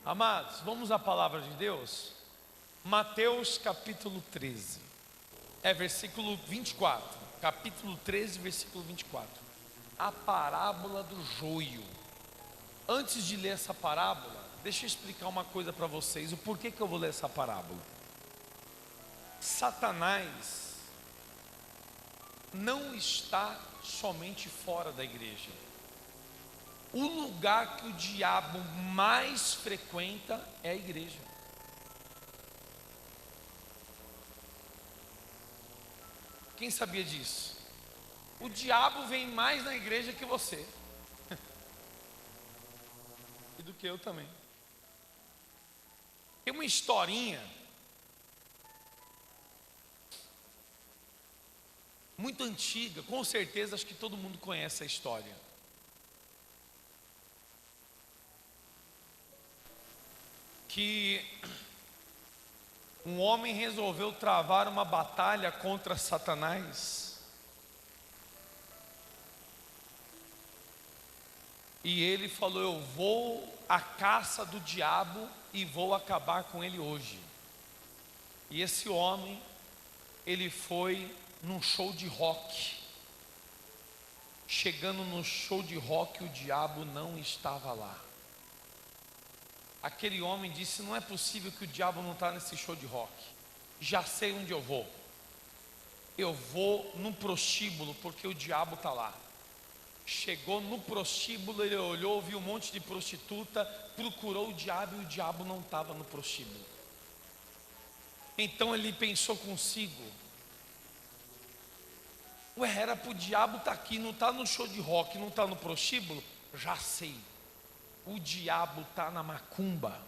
Amados, vamos à palavra de Deus? Mateus capítulo 13, versículo 24. Capítulo 13, versículo 24. A parábola do joio. Antes de ler essa parábola, deixa eu explicar uma coisa para vocês. O porquê que eu vou ler essa parábola? Satanás não está somente fora da igreja. O lugar que o diabo mais frequenta é a igreja. Quem sabia disso? O diabo vem mais na igreja que você. E do que eu também. Tem uma historinha muito antiga, com certeza acho que todo mundo conhece a história. Que um homem resolveu travar uma batalha contra Satanás. E ele falou: eu vou à caça do diabo e vou acabar com ele hoje. E esse homem, ele foi num show de rock. Chegando no show de rock, o diabo não estava lá. Aquele homem disse: não é possível que o diabo não está nesse show de rock. Já sei onde eu vou. Eu vou num prostíbulo, porque o diabo está lá. Chegou no prostíbulo, ele olhou, viu um monte de prostituta, procurou o diabo e o diabo não estava no prostíbulo. Então ele pensou consigo: ué, era para o diabo estar aqui, não está no show de rock, não está no prostíbulo? Já sei. O diabo está na macumba.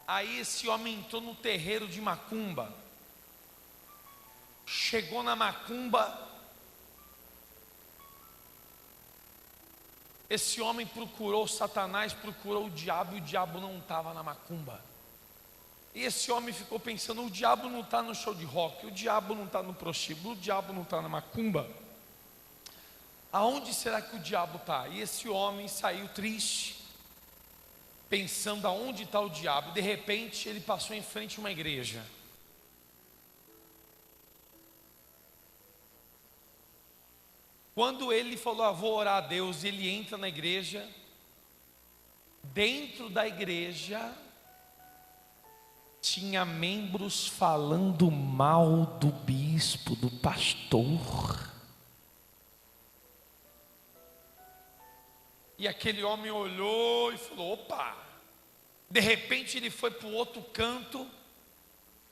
Aí esse homem entrou no terreiro de macumba. Chegou na macumba. Esse homem procurou Satanás, procurou o diabo e o diabo não estava na macumba. E esse homem ficou pensando: o diabo não está no show de rock, o diabo não está no prostíbulo, o diabo não está na macumba. Aonde será que o diabo está? E esse homem saiu triste, pensando aonde está o diabo. De repente ele passou em frente a uma igreja. Quando ele falou: vou orar a Deus, ele entra na igreja. Dentro da igreja tinha membros falando mal do bispo, do pastor. E aquele homem olhou e falou: opa. De repente ele foi para o outro canto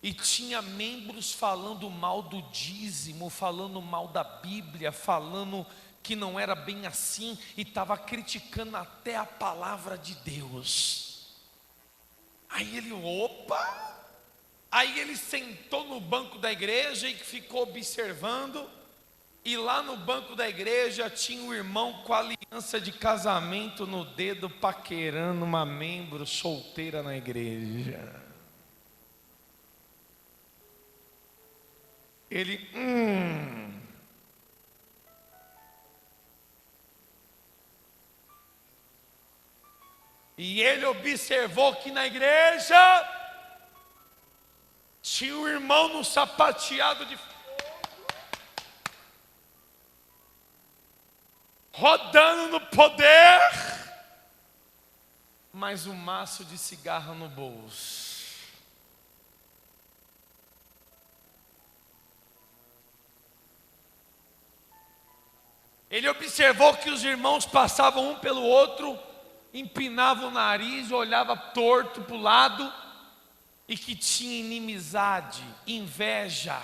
e tinha membros falando mal do dízimo, falando mal da Bíblia, falando que não era bem assim, e estava criticando até a palavra de Deus. Aí ele, opa. Aí ele sentou no banco da igreja e ficou observando. E lá no banco da igreja tinha um irmão com a aliança de casamento no dedo, paquerando uma membro solteira na igreja. Ele, E ele observou que na igreja tinha um irmão no sapateado de rodando no poder, mas um maço de cigarro no bolso. Ele observou que os irmãos passavam um pelo outro, empinavam o nariz, olhava torto para o lado, e que tinha inimizade, inveja,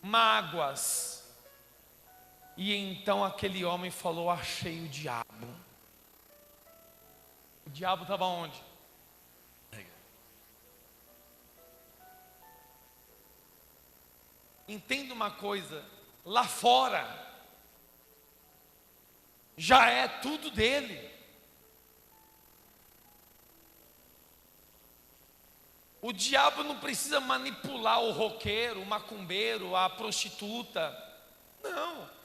mágoas. E então aquele homem falou: achei o diabo. O diabo estava onde? Entenda uma coisa: lá fora já é tudo dele. O diabo não precisa manipular o roqueiro, o macumbeiro, a prostituta. Não.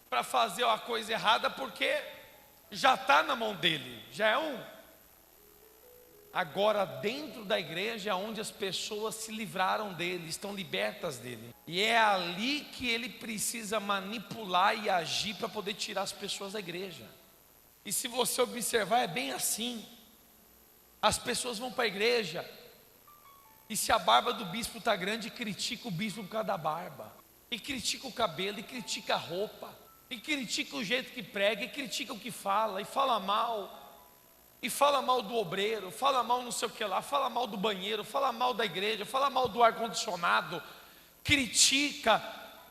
Para fazer a coisa errada, porque já está na mão dele. Já é um Agora dentro da igreja é onde as pessoas se livraram dele, estão libertas dele. E é ali que ele precisa manipular e agir para poder tirar as pessoas da igreja. E se você observar, é bem assim. As pessoas vão para a igreja, e se a barba do bispo está grande, critica o bispo por causa da barba, e critica o cabelo, e critica a roupa, e critica o jeito que prega, e critica o que fala, e fala mal do obreiro, fala mal não sei o que lá, fala mal do banheiro, fala mal da igreja, fala mal do ar-condicionado, critica,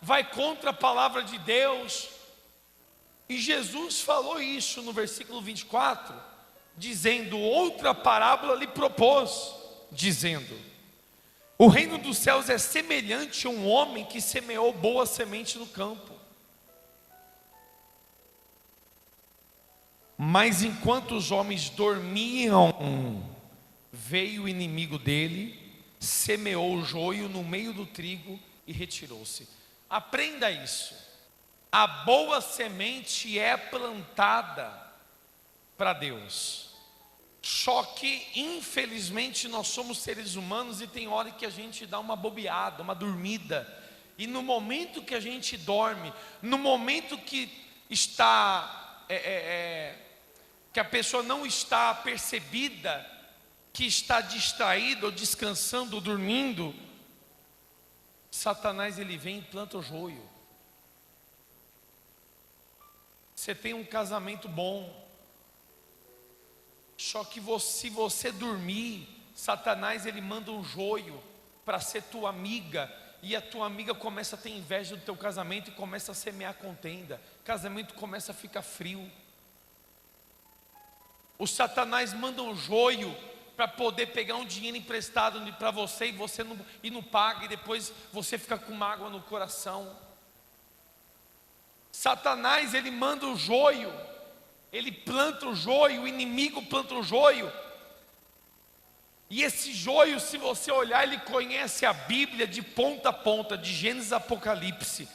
vai contra a palavra de Deus. E Jesus falou isso no versículo 24, dizendo: outra parábola lhe propôs, dizendo: o reino dos céus é semelhante a um homem que semeou boa semente no campo. Mas enquanto os homens dormiam, veio o inimigo dele, semeou o joio no meio do trigo e retirou-se. Aprenda isso. A boa semente é plantada para Deus. Só que infelizmente nós somos seres humanos e tem hora que a gente dá uma bobeada, uma dormida. E no momento que a gente dorme, no momento que está que a pessoa não está percebida, que está distraída ou descansando ou dormindo, Satanás ele vem e planta o joio. Você tem um casamento bom, só que se você dormir, Satanás ele manda um joio para ser tua amiga, e a tua amiga começa a ter inveja do teu casamento e começa a semear contenda, casamento começa a ficar frio. O Satanás manda um joio para poder pegar um dinheiro emprestado para você, e não paga, e depois você fica com mágoa no coração. Satanás ele manda o joio, ele planta o joio, o inimigo planta o joio. E esse joio, se você olhar, ele conhece a Bíblia de ponta a ponta, de Gênesis a Apocalipse.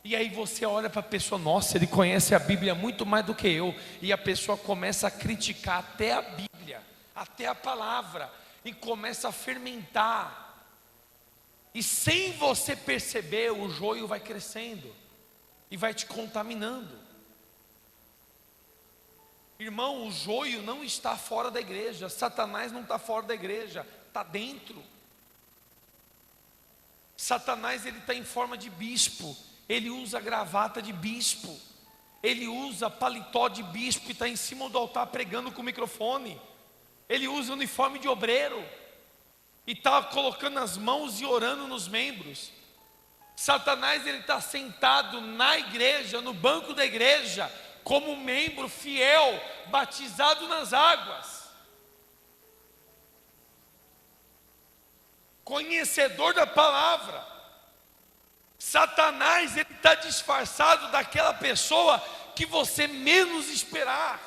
E aí você olha para a pessoa: nossa, ele conhece a Bíblia muito mais do que eu. E a pessoa começa a criticar até a Bíblia, até a palavra, e começa a fermentar. E sem você perceber, o joio vai crescendo e vai te contaminando. Irmão, o joio não está fora da igreja. Satanás não está fora da igreja, está dentro. Satanás ele está em forma de bispo. Ele usa gravata de bispo, ele usa paletó de bispo e está em cima do altar pregando com o microfone. Ele usa uniforme de obreiro e está colocando as mãos e orando nos membros. Satanás ele está sentado na igreja, no banco da igreja, como um membro fiel, batizado nas águas, conhecedor da palavra. Satanás ele está disfarçado daquela pessoa que você menos esperar.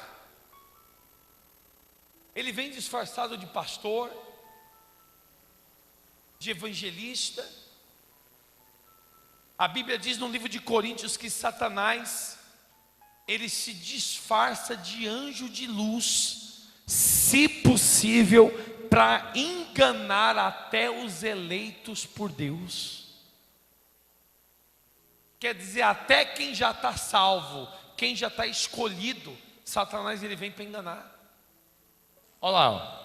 Ele vem disfarçado de pastor, de evangelista. A Bíblia diz no livro de Coríntios que Satanás ele se disfarça de anjo de luz, se possível, para enganar até os eleitos por Deus. Quer dizer, até quem já está salvo, quem já está escolhido, Satanás ele vem para enganar. Olha lá, ó.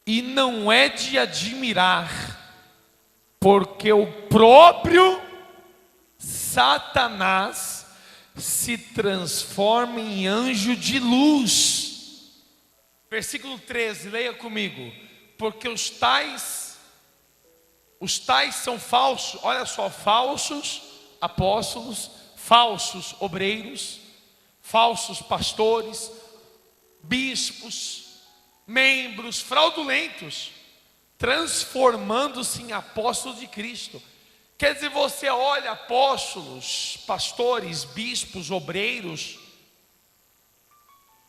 E não é de admirar, porque o próprio Satanás se transforma em anjo de luz. Versículo 13, leia comigo. Porque os tais são falsos, olha só, falsos apóstolos, falsos obreiros, falsos pastores, bispos, membros fraudulentos, transformando-se em apóstolos de Cristo. Quer dizer, você olha apóstolos, pastores, bispos, obreiros,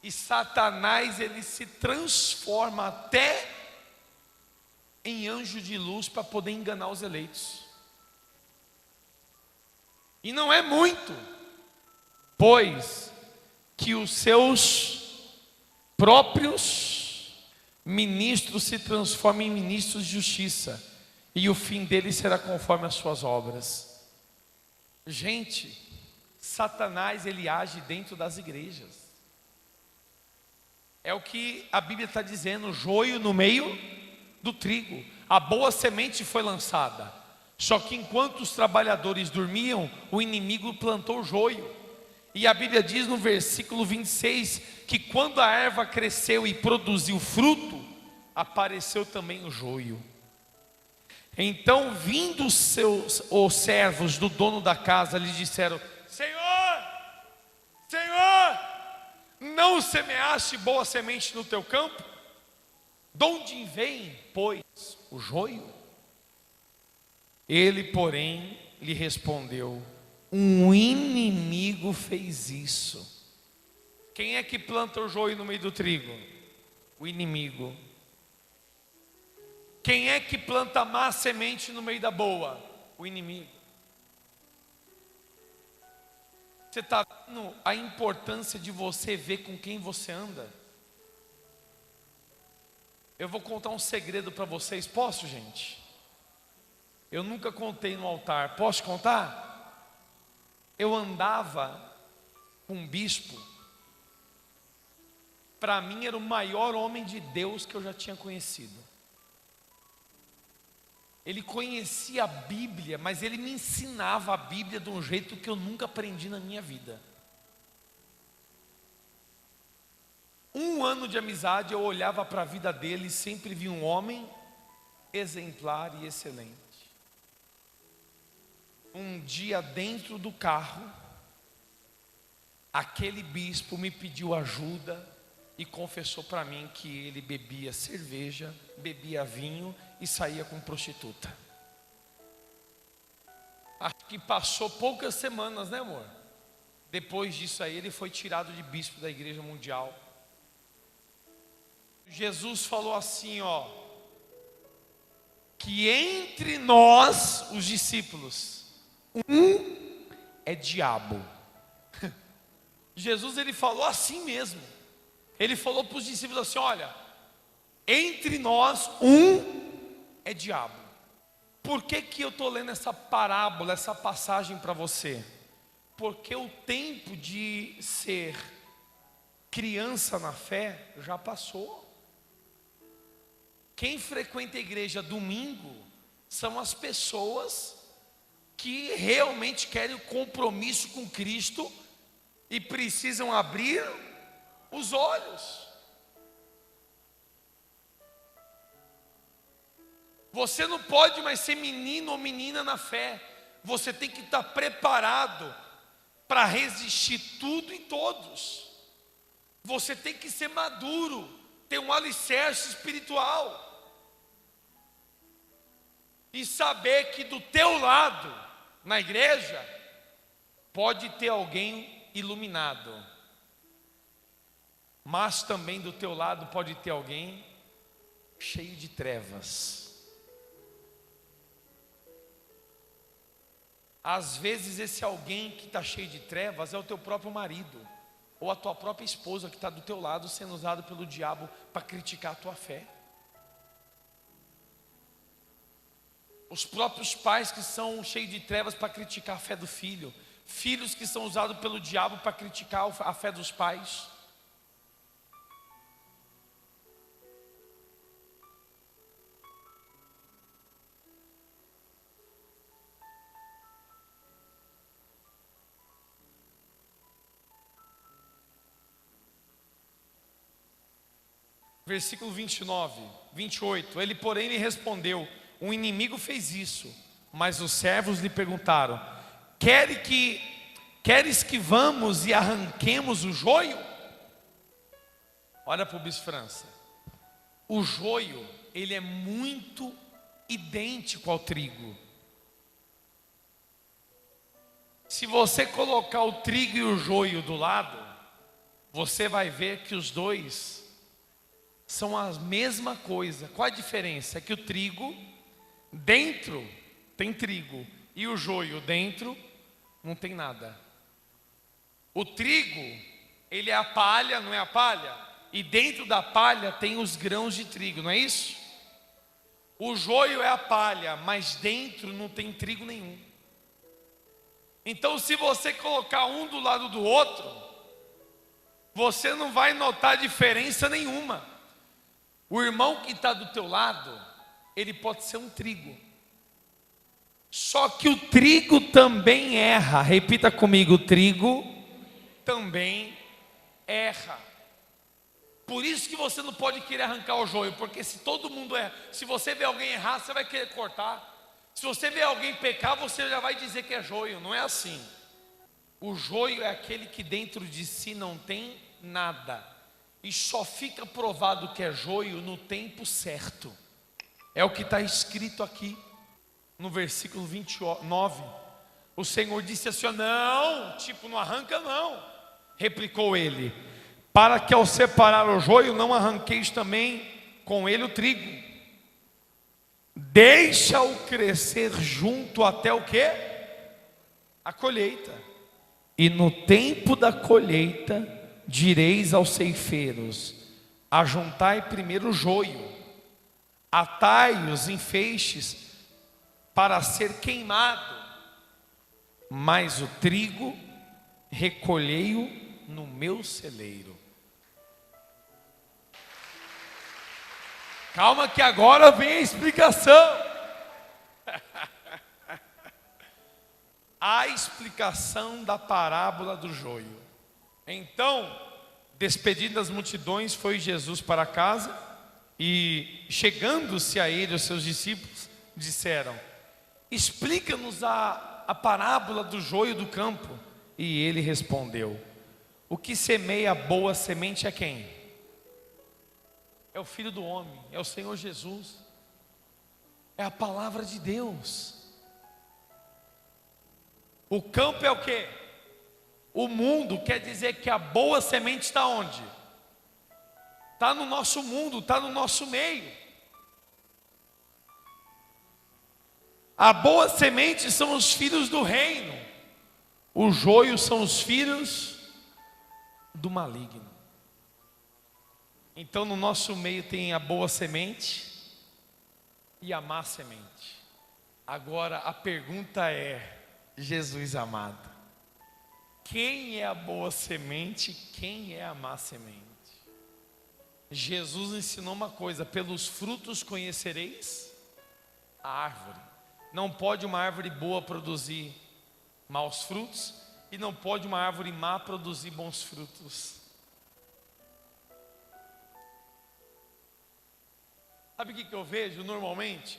e Satanás ele se transforma até em anjo de luz para poder enganar os eleitos. E não é muito, pois que os seus próprios ministros se transformam em ministros de justiça, e o fim deles será conforme as suas obras. Gente, Satanás, ele age dentro das igrejas. É o que a Bíblia está dizendo: joio no meio do trigo. A boa semente foi lançada, só que enquanto os trabalhadores dormiam, o inimigo plantou joio. E a Bíblia diz no versículo 26 que quando a erva cresceu e produziu fruto, apareceu também o joio. Então, vindo os servos do dono da casa, lhe disseram: Senhor, Senhor, não semeaste boa semente no teu campo? De onde vem, pois, o joio? Ele, porém, lhe respondeu: um inimigo fez isso. Quem é que planta o joio no meio do trigo? O inimigo. Quem é que planta a má semente no meio da boa? O inimigo. Você está vendo a importância de você ver com quem você anda? Eu vou contar um segredo para vocês, posso, gente? Eu nunca contei no altar, posso contar? Eu andava com um bispo, para mim era o maior homem de Deus que eu já tinha conhecido. Ele conhecia a Bíblia, mas ele me ensinava a Bíblia de um jeito que eu nunca aprendi na minha vida. Um ano de amizade, eu olhava para a vida dele e sempre vi um homem exemplar e excelente. Um dia dentro do carro, aquele bispo me pediu ajuda e confessou para mim que ele bebia cerveja, bebia vinho e saía com prostituta. Acho que passou poucas semanas, né, amor? Depois disso aí, ele foi tirado de bispo da Igreja Mundial. Jesus falou assim, ó, que entre nós, os discípulos, um é diabo. Jesus, ele falou assim mesmo. Ele falou para os discípulos assim: olha, entre nós um é diabo. Por que eu estou lendo essa parábola, essa passagem para você? Porque o tempo de ser criança na fé já passou. Quem frequenta a igreja domingo são as pessoas que realmente querem o compromisso com Cristo e precisam abrir os olhos. Você não pode mais ser menino ou menina na fé. Você tem que estar preparado para resistir tudo e todos. Você tem que ser maduro, ter um alicerce espiritual e saber que do teu lado, na igreja, pode ter alguém iluminado, mas também do teu lado pode ter alguém cheio de trevas. Às vezes esse alguém que está cheio de trevas é o teu próprio marido, ou a tua própria esposa que está do teu lado sendo usado pelo diabo para criticar a tua fé. Os próprios pais que são cheios de trevas para criticar a fé do filho. Filhos que são usados pelo diabo para criticar a fé dos pais. Versículo 28. Ele, porém, lhe respondeu: um inimigo fez isso. Mas os servos lhe perguntaram: queres que vamos e arranquemos o joio? Olha para o Bispo França. O joio, ele é muito idêntico ao trigo. Se você colocar o trigo e o joio do lado, você vai ver que os dois são a mesma coisa. Qual a diferença? É que o trigo, dentro tem trigo, e o joio dentro não tem nada. O trigo, ele é a palha, não é a palha? e dentro da palha tem os grãos de trigo, não é isso? O joio é a palha, mas dentro não tem trigo nenhum. Então, se você colocar um do lado do outro, você não vai notar diferença nenhuma. O irmão que está do teu lado, ele pode ser um trigo. Só que o trigo também erra. Repita comigo: o trigo também erra. Por isso que você não pode querer arrancar o joio, porque se todo mundo erra, se você vê alguém errar, você vai querer cortar. Se você vê alguém pecar, você já vai dizer que é joio. Não é assim. O joio é aquele que dentro de si não tem nada, e só fica provado que é joio no tempo certo. É o que está escrito aqui no versículo 29. O Senhor disse assim: não, tipo, não arranca não. Replicou ele: para que ao separar o joio não arranqueis também com ele o trigo. Deixa-o crescer junto até o quê? A colheita. E no tempo da colheita direis aos ceifeiros: ajuntai primeiro o joio, atai-os em feixes para ser queimado, mas o trigo recolhei-o no meu celeiro. Calma que agora vem a explicação. A explicação da parábola do joio. Então, despedindo as multidões, foi Jesus para casa, e chegando-se a ele os seus discípulos disseram: explica-nos a parábola do joio do campo. E ele respondeu: o que semeia a boa semente é quem? É o Filho do Homem, é o Senhor Jesus, é a palavra de Deus. O campo é o quê? O mundo. Quer dizer que a boa semente está onde? Está no nosso mundo, está no nosso meio. A boa semente são os filhos do reino, o joio são os filhos do maligno. Então no nosso meio tem a boa semente e a má semente. Agora a pergunta é: Jesus amado, quem é a boa semente, quem é a má semente? Jesus ensinou uma coisa: pelos frutos conhecereis a árvore. Não pode uma árvore boa produzir maus frutos, e não pode uma árvore má produzir bons frutos. Sabe o que eu vejo normalmente?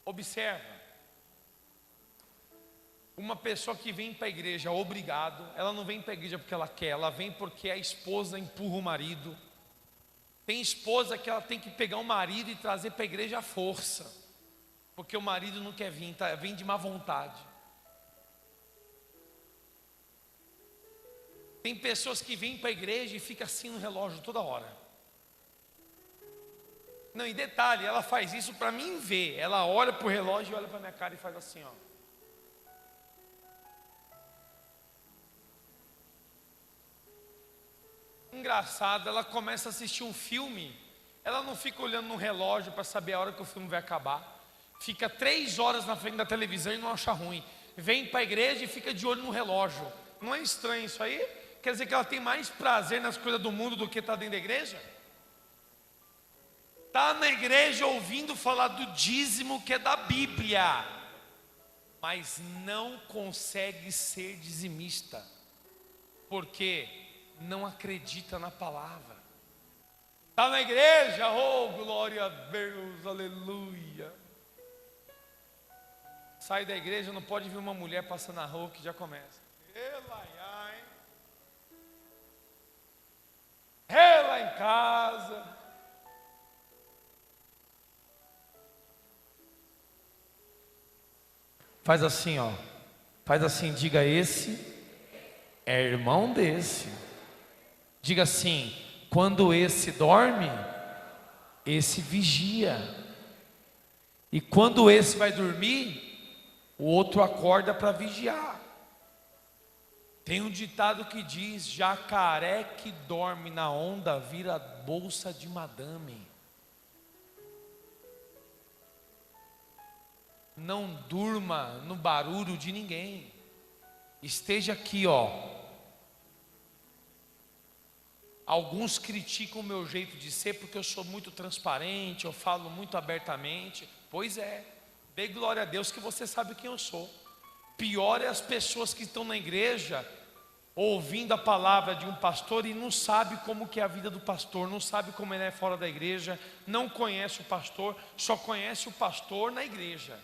Observa. Uma pessoa que vem para a igreja obrigado, ela não vem para a igreja porque ela quer, ela vem porque a esposa empurra o marido. Tem esposa que ela tem que pegar o marido e trazer para a igreja à força, porque o marido não quer vir, vem de má vontade. Tem pessoas que vêm para a igreja e ficam assim no relógio toda hora. Não, e detalhe, ela faz isso para mim ver. Ela olha para o relógio e olha para a minha cara e faz assim, ó. Engraçado, ela começa a assistir um filme, ela não fica olhando no relógio para saber a hora que o filme vai acabar. Fica 3 horas na frente da televisão e não acha ruim. Vem para a igreja e fica de olho no relógio. Não é estranho isso aí? Quer dizer que ela tem mais prazer nas coisas do mundo do que está dentro da igreja? Está na igreja ouvindo falar do dízimo, que é da Bíblia, mas não consegue ser dizimista, porque não acredita na palavra. Está na igreja, oh glória a Deus, aleluia. Sai da igreja, não pode ver uma mulher passando na rua que já começa. Lá em casa. Faz assim, ó. Faz assim, diga: esse é irmão desse. Diga assim: quando esse dorme, esse vigia. E quando esse vai dormir, o outro acorda para vigiar. Tem um ditado que diz: jacaré que dorme na onda vira bolsa de madame. Não durma no barulho de ninguém. Esteja aqui, ó. Alguns criticam o meu jeito de ser porque eu sou muito transparente, eu falo muito abertamente. Pois é, dê glória a Deus que você sabe quem eu sou. Pior é as pessoas que estão na igreja ouvindo a palavra de um pastor e não sabe como que é a vida do pastor, não sabe como ele é fora da igreja, não conhece o pastor, só conhece o pastor na igreja.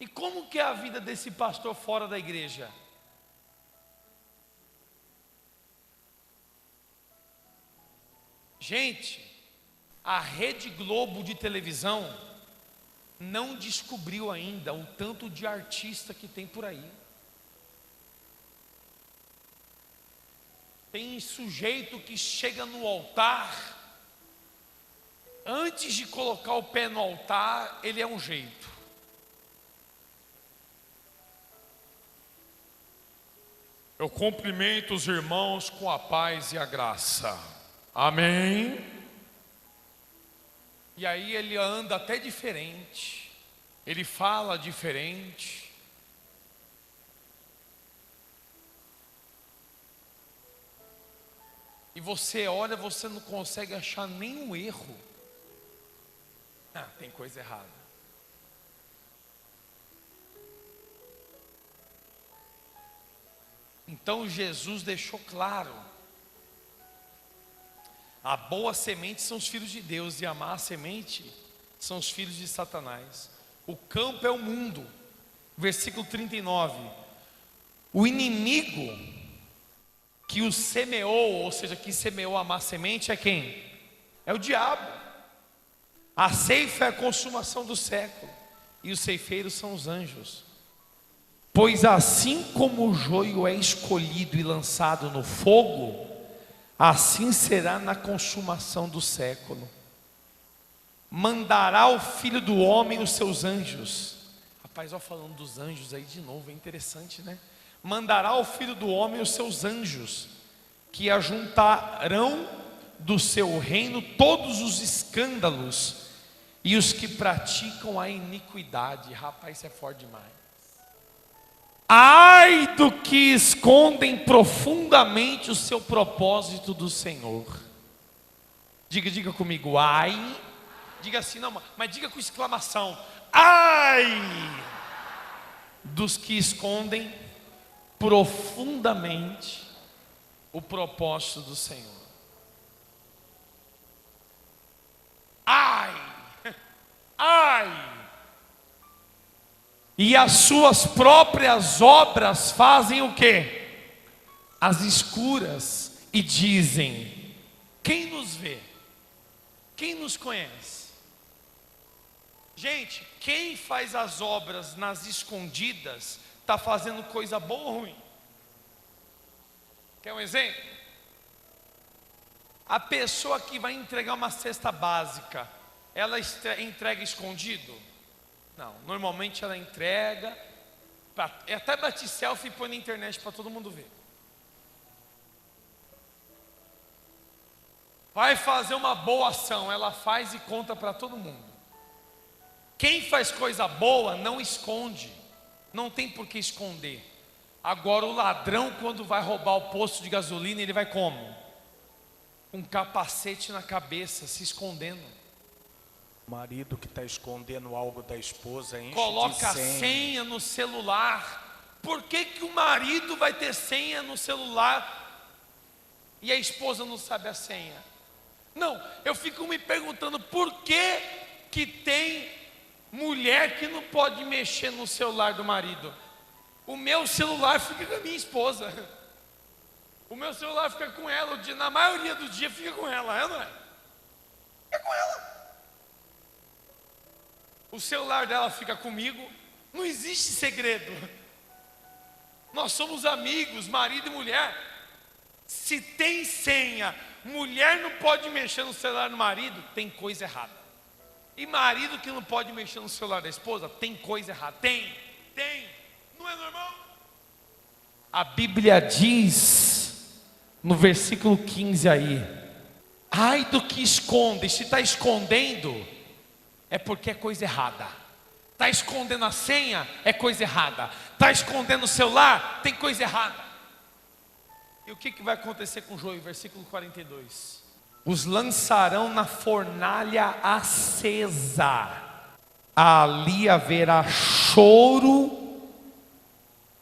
E como que é a vida desse pastor fora da igreja? Gente, a Rede Globo de televisão não descobriu ainda o tanto de artista que tem por aí. Tem sujeito que chega no altar, antes de colocar o pé no altar, ele é um jeito. Eu cumprimento os irmãos com a paz e a graça. Amém? E aí ele anda até diferente, ele fala diferente. E você olha, você não consegue achar nenhum erro. Ah, tem coisa errada. Então Jesus deixou claro: a boa semente são os filhos de Deus e a má semente são os filhos de Satanás. O campo é o mundo. Versículo 39. O inimigo que o semeou, ou seja, que semeou a má semente é quem? É o diabo. A ceifa é a consumação do século e os ceifeiros são os anjos. Pois assim como o joio é escolhido e lançado no fogo, assim será na consumação do século. Mandará o Filho do Homem os seus anjos. Rapaz, ó, falando dos anjos aí de novo, é interessante, né? Mandará o Filho do Homem os seus anjos, que ajuntarão do seu reino todos os escândalos e os que praticam a iniquidade. Rapaz, isso é forte demais. Ai do que escondem profundamente o seu propósito do Senhor. Diga comigo, ai. Diga assim, não, mas diga com exclamação: ai dos que escondem profundamente o propósito do Senhor. Ai, ai. E as suas próprias obras fazem o quê? As escuras, e dizem: quem nos vê? Quem nos conhece? Gente, quem faz as obras nas escondidas está fazendo coisa boa ou ruim? Quer um exemplo? A pessoa que vai entregar uma cesta básica, ela entrega escondido? Não, normalmente ela entrega, até bate selfie e põe na internet para todo mundo ver. Vai fazer uma boa ação, ela faz e conta para todo mundo. Quem faz coisa boa não esconde, não tem por que esconder. Agora o ladrão, quando vai roubar o posto de gasolina, ele vai como? Com um capacete na cabeça, se escondendo. O marido que está escondendo algo da esposa enche Coloca de a senha no celular. Por que que o marido vai ter senha no celular e a esposa não sabe a senha? Não, eu fico me perguntando por que que tem mulher que não pode mexer no celular do marido. O meu celular fica com a minha esposa. O meu celular fica com ela, na maioria do dia fica com ela, é ou não é? Fica com ela. O celular dela fica comigo. Não existe segredo. Nós somos amigos, marido e mulher. Se tem senha, mulher não pode mexer no celular do marido, tem coisa errada. E marido que não pode mexer no celular da esposa, tem coisa errada. Tem. Não é normal? A Bíblia diz, no versículo 15 aí, ai do que esconde. Se está escondendo, é porque é coisa errada. Está escondendo a senha, é coisa errada. Está escondendo o celular, tem coisa errada. E o que vai acontecer com o joio? Versículo 42. Os lançarão na fornalha acesa. Ali haverá choro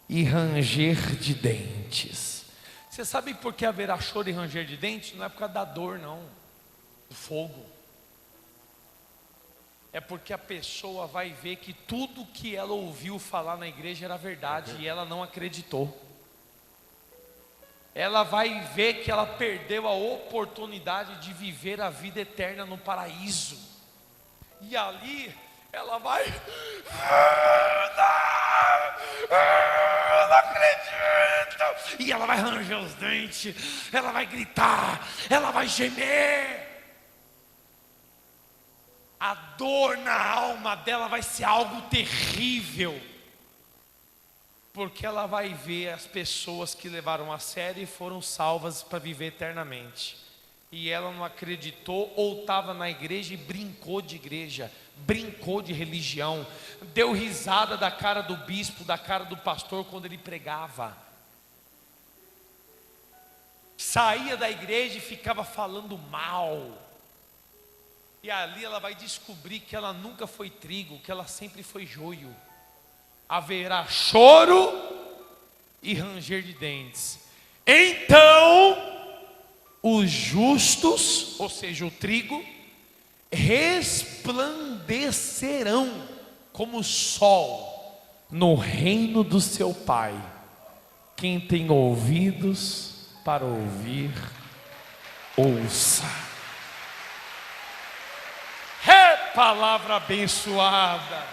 e ranger de dentes. Você sabe por que haverá choro e ranger de dentes? Não é por causa da dor, não, do fogo. É porque a pessoa vai ver que tudo que ela ouviu falar na igreja era verdade e ela não acreditou. Ela vai ver que ela perdeu a oportunidade de viver a vida eterna no paraíso. E ali ela vai, não acredito. E ela vai ranger os dentes, ela vai gritar, ela vai gemer. A dor na alma dela vai ser algo terrível, porque ela vai ver as pessoas que levaram a sério e foram salvas para viver eternamente, e ela não acreditou, ou estava na igreja e brincou de igreja, brincou de religião, deu risada da cara do bispo, da cara do pastor quando ele pregava, saía da igreja e ficava falando mal. E ali ela vai descobrir que ela nunca foi trigo, que ela sempre foi joio. Haverá choro e ranger de dentes. Então, os justos, ou seja, o trigo, resplandecerão como o sol no reino do seu Pai. Quem tem ouvidos para ouvir, ouça. Palavra abençoada.